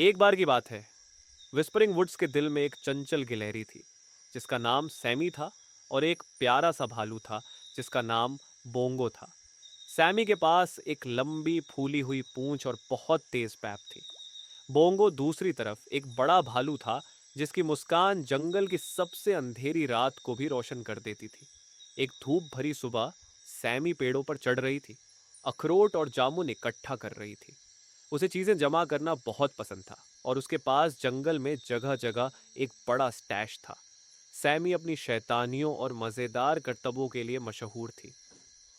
एक बार की बात है। विस्परिंग वुड्स के दिल में एक चंचल गिलहरी थी जिसका नाम सैमी था और एक प्यारा सा भालू था जिसका नाम बोंगो था। सैमी के पास एक लंबी फूली हुई पूंछ और बहुत तेज पैप थी। बोंगो दूसरी तरफ एक बड़ा भालू था जिसकी मुस्कान जंगल की सबसे अंधेरी रात को भी रोशन कर देती थी। एक धूप भरी सुबह सैमी पेड़ों पर चढ़ रही थी, अखरोट और जामुन इकट्ठा कर रही थी। उसे चीजें जमा करना बहुत पसंद था और उसके पास जंगल में जगह जगह एक बड़ा स्टैश था। सैमी अपनी शैतानियों और मजेदार करतबों के लिए मशहूर थी।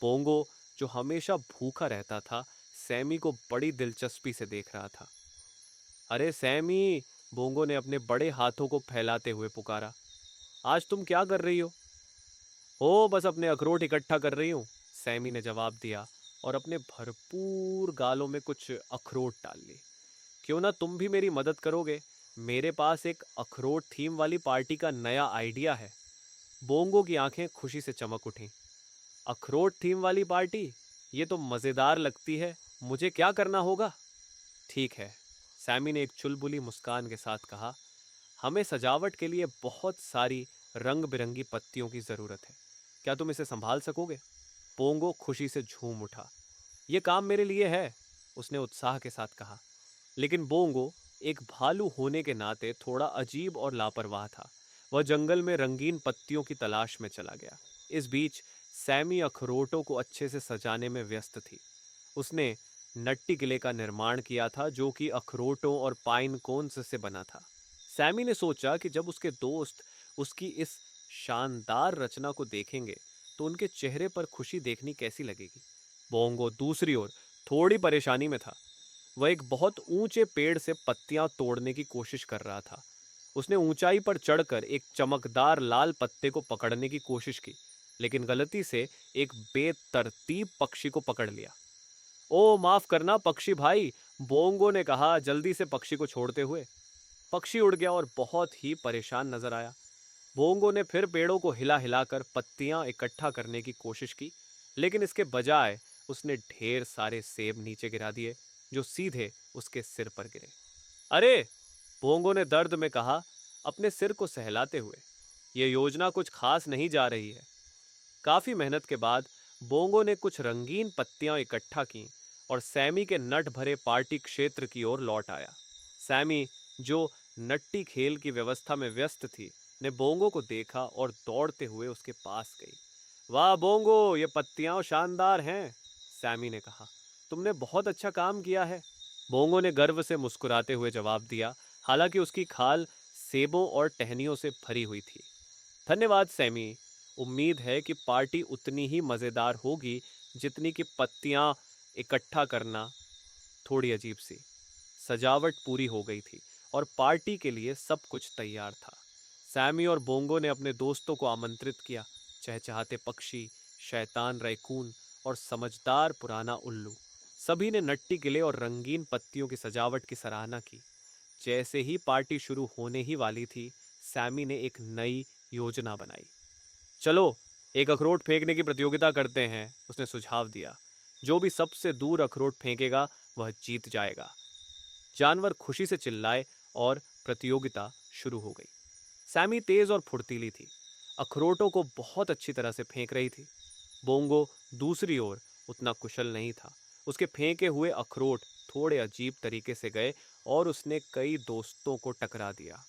पोंगो, जो हमेशा भूखा रहता था, सैमी को बड़ी दिलचस्पी से देख रहा था। अरे सैमी, बोंगो ने अपने बड़े हाथों को फैलाते हुए पुकारा, आज तुम क्या कर रही हो? ओ, बस अपने अखरोट इकट्ठा कर रही हूँ, सैमी ने जवाब दिया और अपने भरपूर गालों में कुछ अखरोट डाल ली। क्यों ना तुम भी मेरी मदद करोगे? मेरे पास एक अखरोट थीम वाली पार्टी का नया आइडिया है। बोंगो की आंखें खुशी से चमक उठीं। अखरोट थीम वाली पार्टी? ये तो मजेदार लगती है। मुझे क्या करना होगा? ठीक है, सैमी ने एक चुलबुली मुस्कान के साथ कहा, हमें सजावट के लिए बहुत सारी रंग बिरंगी पत्तियों की जरूरत है। क्या तुम इसे संभाल सकोगे? पोंगो खुशी से झूम उठा। यह काम मेरे लिए है, उसने उत्साह के साथ कहा। लेकिन बोंगो एक भालू होने के नाते थोड़ा अजीब और लापरवाह था। वह जंगल में रंगीन पत्तियों की तलाश में चला गया। इस बीच सैमी अखरोटों को अच्छे से सजाने में व्यस्त थी। उसने नट्टी किले का निर्माण किया था जो कि अखरोटों और पाइन कोन्स से बना था। सैमी ने सोचा कि जब उसके दोस्त उसकी इस शानदार रचना को देखेंगे तो उनके चेहरे पर खुशी देखनी कैसी लगेगी। बोंगो दूसरी ओर थोड़ी परेशानी में था। वह एक बहुत ऊंचे पेड़ से पत्तियां तोड़ने की कोशिश कर रहा था। उसने ऊंचाई पर चढ़कर एक चमकदार लाल पत्ते को पकड़ने की कोशिश की, लेकिन गलती से एक बेतरतीब पक्षी को पकड़ लिया। ओ माफ करना पक्षी भाई, बोंगो ने कहा जल्दी से पक्षी को छोड़ते हुए। पक्षी उड़ गया और बहुत ही परेशान नजर आया। बोंगो ने फिर पेड़ों को हिला हिलाकर पत्तियां इकट्ठा करने की कोशिश की, लेकिन इसके बजाय उसने ढेर सारे सेब नीचे गिरा दिए जो सीधे उसके सिर पर गिरे। अरे, बोंगो ने दर्द में कहा, अपने सिर को सहलाते हुए, यह योजना कुछ खास नहीं जा रही है। काफी मेहनत के बाद बोंगो ने कुछ रंगीन पत्तियां इकट्ठा की और सैमी के नट भरे पार्टी क्षेत्र की ओर लौट आया। सैमी, जो नट्टी खेल की व्यवस्था में व्यस्त थी, ने बोंगो को देखा और दौड़ते हुए उसके पास गई। वाह बोंगो, ये पत्तियां शानदार हैं, सैमी ने कहा। तुमने बहुत अच्छा काम किया है। बोंगो ने गर्व से मुस्कुराते हुए जवाब दिया, हालांकि उसकी खाल सेबों और टहनियों से भरी हुई थी। धन्यवाद सैमी। उम्मीद है कि पार्टी उतनी ही मजेदार होगी जितनी कि पत्तियां इकट्ठा करना थोड़ी अजीब सी। सजावट पूरी हो गई थी और पार्टी के लिए सब कुछ तैयार था। सैमी और बोंगो ने अपने दोस्तों को आमंत्रित किया। चहचहाते पक्षी, शैतान रैकून और समझदार पुराना उल्लू, सभी ने नट्टी किले और रंगीन पत्तियों की सजावट की सराहना की। जैसे ही पार्टी शुरू होने ही वाली थी, सैमी ने एक नई योजना बनाई। चलो, एक अखरोट फेंकने की प्रतियोगिता करते हैं, उसने सुझाव दिया। जो भी सबसे दूर अखरोट फेंकेगा वह जीत जाएगा। जानवर खुशी से चिल्लाए और प्रतियोगिता शुरू हो गई। सैमी तेज और फुर्तीली थी, अखरोटों को बहुत अच्छी तरह से फेंक रही थी। बोंगो दूसरी ओर उतना कुशल नहीं था। उसके फेंके हुए अखरोट थोड़े अजीब तरीके से गए और उसने कई दोस्तों को टकरा दिया।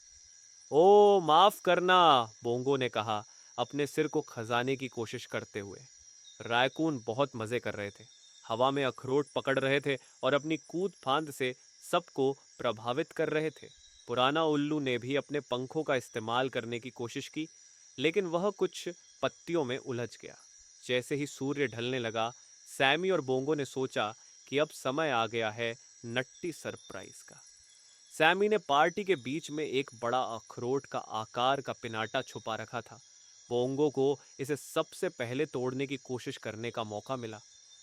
ओ माफ करना, बोंगो ने कहा, अपने सिर को खजाने की कोशिश करते हुए। रायकून बहुत मजे कर रहे थे, हवा में अखरोट पकड़ रहे थे और अपनी कूद फांद से सबको प्रभावित कर रहे थे। पुराना उल्लू ने भी अपने पंखों का इस्तेमाल करने की कोशिश की, लेकिन वह कुछ पत्तियों में उलझ गया। जैसे ही सूर्य ढलने लगा, सैमी और बोंगो ने सोचा कि अब समय आ गया है नट्टी सरप्राइज का। सैमी ने पार्टी के बीच में एक बड़ा अखरोट का आकार का पिनाटा छुपा रखा था। बोंगो को इसे सबसे पहले तोड़ने की कोशिश करने का मौका मिला।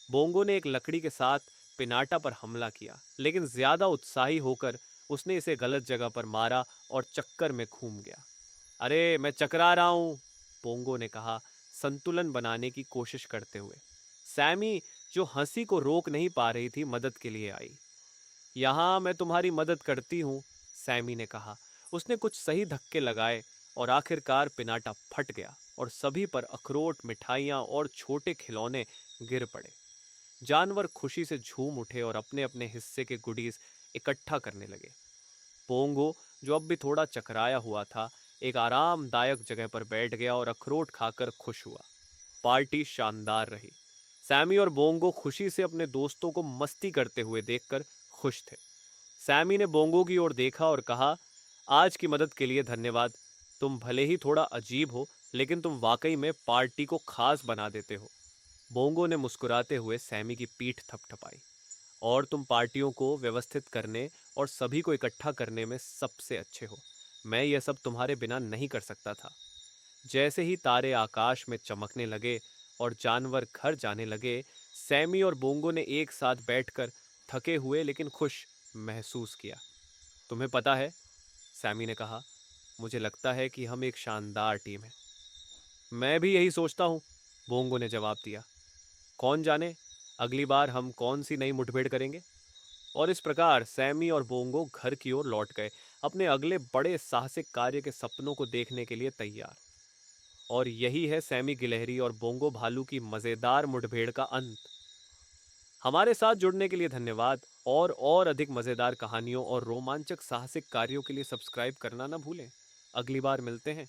बोंगो ने एक लकड़ी के साथ पिनाटा पर हमला किया, लेकिन ज्यादा उत्साही होकर उसने इसे गलत जगह पर मारा और चक्कर में घूम गया। अरे, मैं चकरा रहा हूं, बोंगो ने कहा, संतुलन बनाने की कोशिश करते हुए। सैमी, जो हंसी को रोक नहीं पा रही थी, मदद के लिए आई। यहाँ मैं तुम्हारी मदद करती हूँ, सैमी ने कहा। उसने कुछ सही धक्के लगाए और आखिरकार पिनाटा फट गया और सभी पर अखरोट, मिठाइयाँ और छोटे खिलौने गिर पड़े। जानवर खुशी से झूम उठे और अपने अपने हिस्से के गुडीज इकट्ठा करने लगे। पोंगो, जो अब भी थोड़ा चकराया हुआ था, एक आरामदायक जगह पर बैठ गया और अखरोट खाकर खुश हुआ। पार्टी शानदार रही। सैमी और बोंगो खुशी से अपने दोस्तों को मस्ती करते हुए देखकर खुश थे। सैमी ने बोंगो की ओर देखा और कहा, आज की मदद के लिए धन्यवाद। तुम भले ही थोड़ा अजीब हो, लेकिन तुम वाकई में पार्टी को खास बना देते हो। बोंगो ने मुस्कुराते हुए सैमी की पीठ थपथपाई। और तुम पार्टियों को व्यवस्थित करने और सभी को इकट्ठा करने में सबसे अच्छे हो। मैं यह सब तुम्हारे बिना नहीं कर सकता था। जैसे ही तारे आकाश में चमकने लगे और जानवर घर जाने लगे, सैमी और बोंगो ने एक साथ बैठकर थके हुए लेकिन खुश महसूस किया। तुम्हें पता है, सैमी ने कहा, मुझे लगता है कि हम एक शानदार टीम है। मैं भी यही सोचता हूँ, बोंगो ने जवाब दिया। कौन जाने अगली बार हम कौन सी नई मुठभेड़ करेंगे। और इस प्रकार सैमी और बोंगो घर की ओर लौट गए, अपने अगले बड़े साहसिक कार्य के सपनों को देखने के लिए तैयार। और यही है सैमी गिलहरी और बोंगो भालू की मजेदार मुठभेड़ का अंत। हमारे साथ जुड़ने के लिए धन्यवाद। और अधिक मजेदार कहानियों और रोमांचक साहसिक कार्यों के लिए सब्सक्राइब करना ना भूलें। अगली बार मिलते हैं।